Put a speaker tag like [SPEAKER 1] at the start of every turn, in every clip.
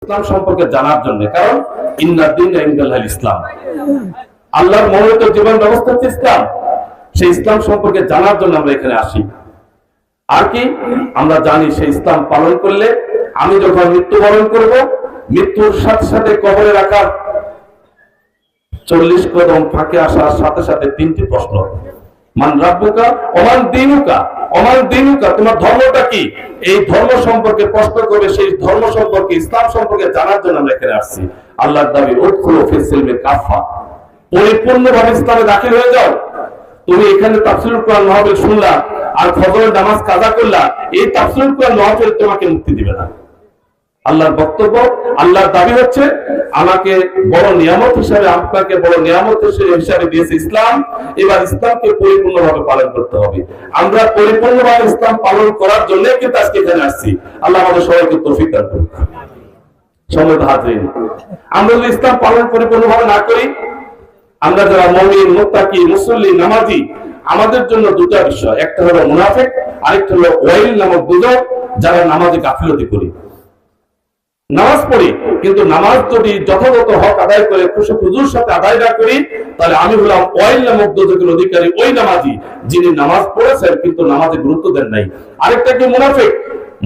[SPEAKER 1] ইসলাম সম্পর্কে জানার জন্য। কারণ ইন্নাদ দীনা ইনদাল্লাহিল ইসলাম, আল্লাহর মনোনীত জীবন ব্যবস্থা হচ্ছে ইসলাম। সেই ইসলাম সম্পর্কে জানার জন্য আমরা এখানে আসি। আর কি আমরা জানি সেই ইসলাম পালন করলে আমি যখন মৃত্যুবরণ করব, মৃত্যুর সাথে সাথে কবরে রাখার 40 কদম ফাঁকে আসার সাথে সাথে 3টি প্রশ্ন, মান রাব্বুকা ওমান দীনুকা, ওমান দীনুকা, তোমার ধর্মটা কি? এই ধর্ম সম্পর্কে প্রশ্ন করবে। সেই ধর্ম সম্পর্কে, ইসলাম সম্পর্কে জানার জন্য আমরা এখানে আসছি। আল্লাহর দাবি উদখুলু ফিস সিলমি কাফা, পরিপূর্ণভাবে ইসলামে দাখিল হয়ে যাও। তুমি এখানে তাফসীরুল কোরআন মাহফিল শুনলা আর ফজরের নামাজ কাজা করলা, এই তাফসীরুল কোরআন মাহফিল তোমাকে মুক্তি দিবে না। আল্লাহর বক্তব্য, আল্লাহর দাবি হচ্ছে আমাকে বড় নিয়ামত হিসাবে, আপনাকে বড় নিয়ামত হিসাবে দিয়েছে ইসলাম। এবার ইসলামকে পরিপূর্ণভাবে পালন করতে হবে। আমরা পরিপূর্ণভাবে ইসলাম পালন করার জন্য কিন্তু আজকে এখানে আসছি। আল্লাহ আমাদের সবাইকে তৌফিক দান করুন। সম্মানিত হাজিরিন, আমরা যদি ইসলাম পালন পরিপূর্ণভাবে না করি, আমরা যারা মুমিন, মুত্তাকি, মুসল্লি, নামাজি, আমাদের জন্য দুটা বিষয়, একটা হলো মুনাফিক, আরেকটা হলো ওয়াইল নামক দুজক, যারা নামাজে গাফিলতি করি। নামাজ পড়ি কিন্তু নামাজ যদি যথাযথ হক আদায় করে খুশুর সাথে আদায় না করি, তাহলে আমি হলাম ওয়াইল নামক দুজকের অধিকারী, ওই নামাজি যিনি নামাজ পড়েছেন কিন্তু নামাজে গুরুত্ব দেন নাই। আরেকটা কি মুনাফিক।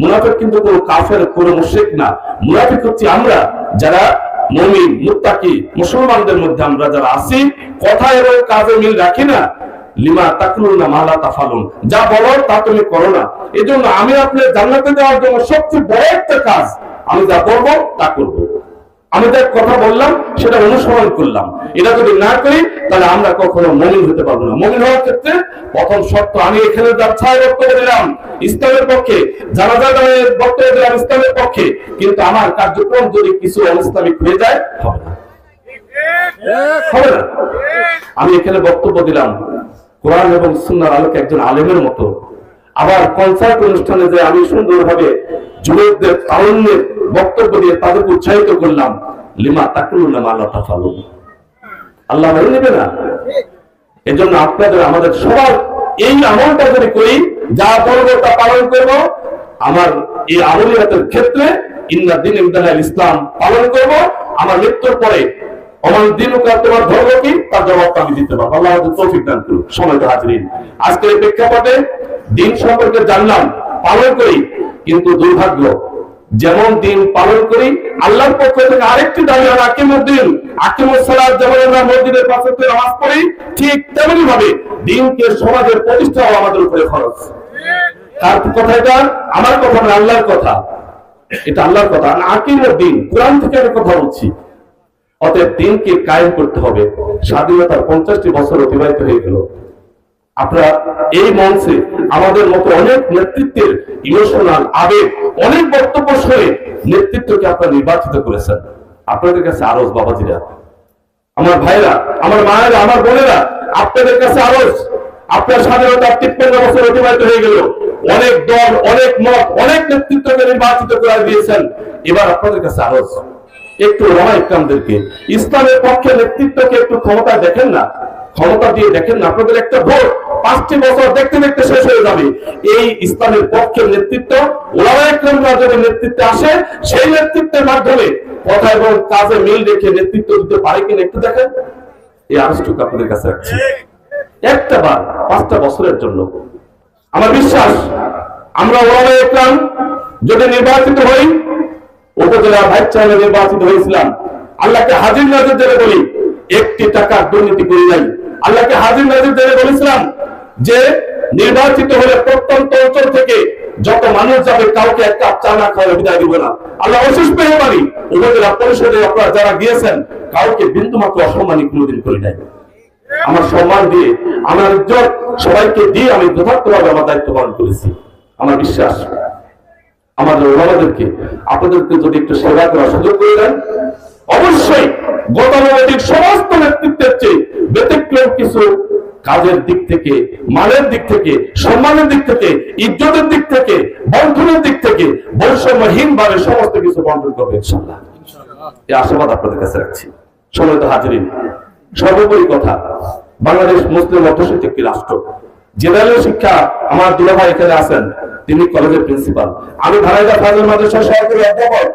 [SPEAKER 1] মুনাফিক কিন্তু কোনো কাফের, কোনো মুশরিক না। মুনাফিক হচ্ছে আমরা যারা মুমিন, মুত্তাকি, মুসলমানদের মধ্যে আমরা যারা আছি, কথা এবং কাজে মিল রাখি না। লিমা তাকলুনা মা লা তাফালুন, যা বলো তা তুমি করো না। এজন্য আমি আপনার জান্নাতে যাওয়ার জন্য সবচেয়ে বড় একটা কাজ, আমি যা বলবো তা করব। আমি যা কথা বললাম সেটা অনুসরণ করলাম। এটা যদি না করি তাহলে আমরা কখনো মুমিন হতে পারবো না। মুমিন হওয়ার ক্ষেত্রে প্রথম শর্ত, আমি এখানে যাচ্ছায় বক্তব্য দিলাম ইসলামের পক্ষে, জানাজার বক্তব্য দিলাম ইসলামের পক্ষে, কিন্তু আমার কার্যক্রম যদি কিছু অনিসলামিক হয়ে যায় হবে না, হবে না। আমি এখানে বক্তব্য দিলাম কোরআন এবং সুন্নাহর আলোকে একজন আলেমের মতো, আবার কনসার্ট অনুষ্ঠানে যে আমি সুন্দরভাবে যুবকদের তারুণ্যের বক্তব্য দিয়ে তাদেরকে উৎসাহিত করলাম। লিমা তাকলুনা মা লা তাফালুন, আল্লাহ মেনে নেবে না। এজন্য আপনাদের, আমাদের সবার এই আমলটা যদি করি, যা বলবো তা পালন করব। আমার এই আমলিয়াতের ক্ষেত্রে ইন্নাদ দীনা ইনদাল্লাহিল ইসলাম পালন করব। আমার মৃত্যুর পরে ওমান দীনুকা, তোমার ধর্ম কি, তার জবাবটা আমি দিতে পারবো। আল্লাহ আমাদের তৌফিক দান করুন। সম্মানিত হাজিরিন, আজকের এই প্রেক্ষাপটে দিন সম্পর্কে জানলাম, পালন করি, কিন্তু দুর্ভাগ্য, যেমন দিন পালন করি, আল্লাহর পক্ষ থেকে আরেকটি দাবি হলো আকিমুদ্দিন, আকিমুস সালাত, যেমন আমরা মসজিদের পাশে নামাজ পড়ি, ঠিক তেমনি ভাবে দিনকে সমাজের প্রতিষ্ঠা আমাদের উপরে খরচ। কার কথা এটা? আমার কথা না, আল্লাহর কথা। এটা আল্লাহর কথা। আকিমুদ্দিন, কোরআন থেকে আমি কথা বলছি। অতএব দিনকে কায়েম করতে হবে। স্বাধীনতার 50টি বছর অতিবাহিত হয়ে গেল। আপনারা এই মঞ্চে আমাদের মতো অনেক নেতৃত্বের ইমোশনাল আবেগ, অনেক বক্তব্য শুনে নেতৃত্বকে আপনারা নির্বাচিত করেছেন। আপনাদের কাছে আরজ, বাবাজিরা, আমার ভাইরা, আমার মায়েরা, আমার বোনেরা, আপনাদের কাছে আরজ। আপনার স্বাধীনতার 53 বছর অতিবাহিত হয়ে গেল। অনেক দল, অনেক মত, অনেক নেতৃত্বকে নির্বাচিত করে দিয়েছেন। এবার আপনাদের কাছে আরজ, একটু ওলামা ইকরামদেরকে, ইসলামের পক্ষে নেতৃত্বকে একটু ক্ষমতা দেখেন না, ক্ষমতা দিয়ে দেখেন না। আপনাদের একটা ভোট 5টি বছর দেখতে দেখতে শেষ হয়ে যাবে। এই ইসলামের পক্ষের নেতৃত্ব, ওলামা ইকরামরা যদি নেতৃত্বে আসে, সেই নেতৃত্বের মাধ্যমে কথা এবং কাজে মিল রেখে নেতৃত্ব দিতে পারে কিনা একটু দেখেন। এই আরজটুকু আপনাদের কাছে রাখছি, একটা বার 5টা বছরের জন্য। আমার বিশ্বাস, আমরা ওলামা ইকরাম যদি নির্বাচিত হই, উপজেলা ভাইস চেয়ারম্যান নির্বাচিত হয়েছিলাম, আল্লাহকে হাজির নাজির জেনে বলি, 1টি টাকার দুর্নীতি করি নাই। আল্লাহকে হাজির নাজির জেনে বলেছিলাম যে নির্বাচিত হলে প্রত্যন্ত অঞ্চল থেকে যত মানুষ যাবে, কাউকে এক কাপ চা না খাওয়ার বিদায় দিব না। আল্লাহ অশেষ মেহরবানি, উপজেলা পরিষদে আপনারা যারা গিয়েছেন, কাউকে বিন্দুমাত্র অসম্মানী কোনোদিন করি নাই। আমার সম্মান দিয়ে, আমার ইজ্জত সবাইকে দিয়ে আমি যথার্থভাবে আমার দায়িত্ব পালন করেছি। আমার বিশ্বাস, আমাদের ওলামাদেরকে, আপনাদেরকে যদি একটু সেবা করার সুযোগ করে দেন, অবশ্যই গতানুগতিক সমস্ত নেতৃত্বের চেয়ে ব্যতিক্রম কিছু কাজের দিক থেকে, মানের দিক থেকে, সম্মানের দিক থেকে, ইজ্জতের দিক থেকে, বন্ধনের দিক থেকে বৈষম্যহীন ভাবে সমস্ত কিছু বন্টন করবে ইনশাআল্লাহ। এই আশীর্বাদ আপনাদের কাছে রাখছি। সম্মানিত হাজিরিন, সর্বোপরি কথা, বাংলাদেশ মুসলিম অধ্যুষিত একটি রাষ্ট্র। জেনারেল শিক্ষা আমার দুলাভাই এখানে আছেন, তিনি কলেজের প্রিন্সিপাল। আমি ধারাইদা ফাজিল মাদ্রাসার সহকারী অধ্যাপক।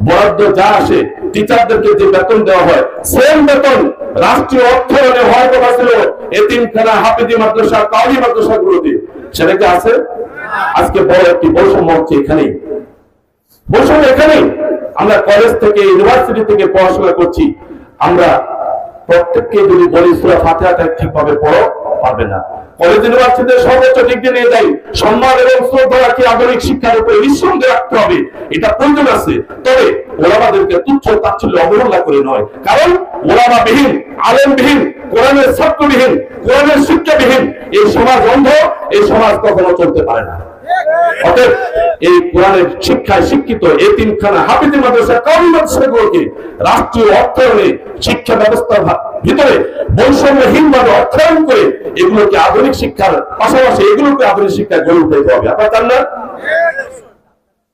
[SPEAKER 1] বরাদ্দ যা আসে, টিচারদেরকে যে বেতন দেওয়া হয়, সেম বেতন রাষ্ট্রীয় অর্থায়নে হওয়ার কথা ছিল এতিমখানা, হাফিজি মাদ্রাসা, কাওমি মাদ্রাসাগুলোতে। সেটা কি আছে? আজকে বড় একটি বৈষম্য হচ্ছে এখানেই। বৈষম্য এখানেই। আমরা কলেজ থেকে, ইউনিভার্সিটি থেকে পড়াশোনা করছি, আমরা প্রত্যেককে যদি বলি সূরা ফাতিহাটা ঠিকভাবে পড়ো, পারবে না। কলেজ ইউনিভার্সিটিতে সর্বোচ্চ ডিগ্রি নিয়ে যাই, সম্মান এবং শ্রদ্ধা রাখি আধুনিক শিক্ষার উপরে নিঃসন্দেহে রাখতে হবে, এটা প্রয়োজন আছে। তবে ওলামাদেরকে তুচ্ছ তাচ্ছিল্য অবহেলা করে নয়, কারণ ওলামাবিহীন, আলেমবিহীন, কোরআনের ছাত্রবিহীন, কোরআনের শিক্ষাবিহীন এই সমাজ অন্ধ, এই সমাজ কখনো চলতে পারে না। অতএব এই কোরআনের শিক্ষায় শিক্ষিত এতিমখানা, হাফিজি মাদ্রাসা, কাওমি মাদ্রাসাগুলোকে রাষ্ট্রীয় অর্থায়নে শিক্ষা ব্যবস্থার ভিতরে বৈষম্যহীনভাবে অর্থায়ন করে এগুলোকে আধুনিক শিক্ষার পাশাপাশি এগুলোকে আধুনিক শিক্ষায় গড়ে উঠাইতে হবে। আপনারা চান না?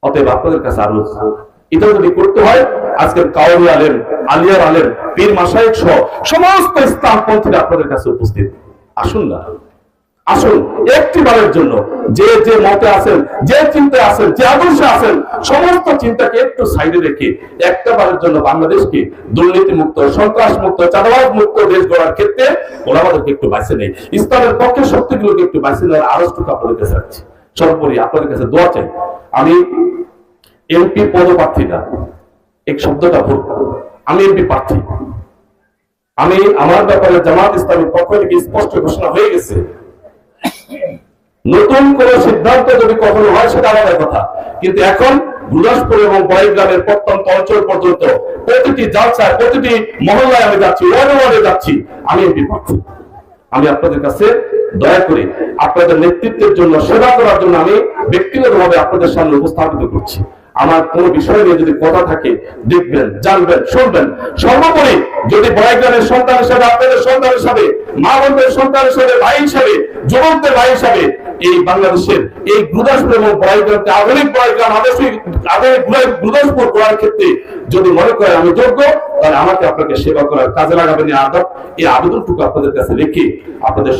[SPEAKER 1] অতএব আপনাদের কাছে আরো এটা যদি করতে হয়, আজকের কাওমি আলেম, আলিয়ার আলেম, পীর মাশায়েখ সহ সমস্ত ইসলামপন্থীরা আপনাদের কাছে উপস্থিত। আসুন না, আসুন একটি বারের জন্য যে যে মতে আছেন, যে চিন্তায় আছেন, যে আদর্শে আছেন, সমস্ত চিন্তাকে একটু সাইডে রেখে একটা বারের জন্য বাংলাদেশকে দুর্নীতি মুক্ত, সন্ত্রাস মুক্ত, চাঁদাবাজ মুক্ত দেশ গড়ার ক্ষেত্রে ওলামাদেরকে একটু বাইছে নেই, ইসলামের পক্ষে শক্তিগুলোকে একটু বাইছে নেওয়ার আরজটুকু আপনাদের কাছে রাখছি। সর্বোপরি আপনাদের কাছে দোয়া চাই। আমি এমপি পদপ্রার্থী না, এক শব্দটা ভুল, আমি এমপি প্রার্থী। আমি আমার ব্যাপারে জামাত ইসলামের পক্ষ থেকে স্পষ্ট ঘোষণা হয়ে গেছে, নতুন কোন সিদ্ধান্ত যদি কখনো হয় সেটা আলাদা কথা, কিন্তু এখন গুরদাসপুর এবং বড়াইগ্রামের প্রত্যন্ত অঞ্চল পর্যন্ত প্রতিটি জালসায়, প্রতিটি মহল্লায় আমি যাচ্ছি, ওয়ার্ডে ওয়ার্ডে যাচ্ছি, আমি এমপি প্রার্থী। আমি আপনাদের কাছে দয়া করে আপনাদের নেতৃত্বের জন্য, সেবা করার জন্য আমি ব্যক্তিগতভাবে আপনাদের সামনে উপস্থাপিত করছি। আমার কোন বিষয় নিয়ে যদি কথা থাকে দেখবেন, জানবেন, শুনবেন। সর্বোপরি যদি বড়াইগ্রামের সন্তান হিসাবে, আপনাদের সন্তান হিসাবে, মা বোনদের সন্তান হিসাবে, ভাই হিসাবে, যুবকদের ভাই হিসাবে এই বাংলাদেশের এই গুরদাসপুর এবং বড়াইগ্রামকে আধুনিক বড়াইগ্রাম, আধুনিক গুরদাসপুর করার ক্ষেত্রে যদি মনে করেন আমি যোগ্য, তাহলে আমাকে আপনাকে সেবা করার কাজে লাগাবেন। এই আবেদনটুকু আপনাদের কাছে রেখে আপনাদের